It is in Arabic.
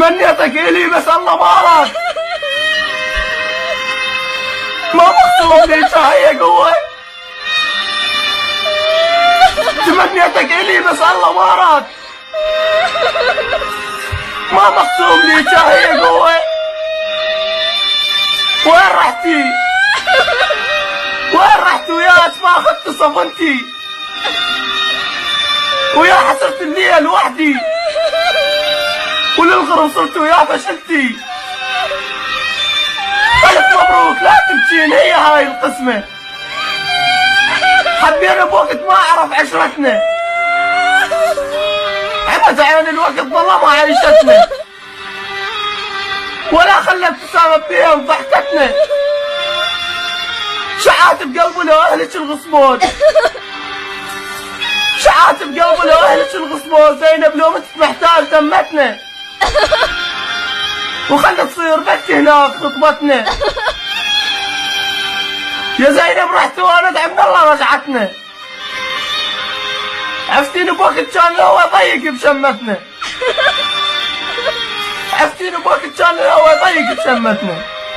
تمنيتك إلي بس الله ما أراد. ما مقصود لي شهية قوة. تمنيتك إلي بس الله ما أراد. ما مقسوم لي شهية قوة. وين رحتي؟ وين رحت ويا ما أخذت صفنتي؟ ويا حسرت الليل وحدي، وللغرب صرت ويا فشلتي. ألف مبروك، لا تبكين، هي هاي القسمة. حبينا بوقت ما عرف عشرتنا، عبت عين الوقت ظلمها عيشتنا، ولا خلى ابتسامة بيهم ضحكتنا. شعات بقلب لو أهلك الغصبون، شعات بقلب لو أهلك الغصبون. زينب لو مت محتاج دمتنا، وخلت تصير بك هناك خطبتنا. يا زينب رحت وانا ادعي من الله رجعتنا. عفتيني بوقت كان الهوى ضيق بشمتنا، عفتيني بوقت كان الهوى ضيق بشمتنا.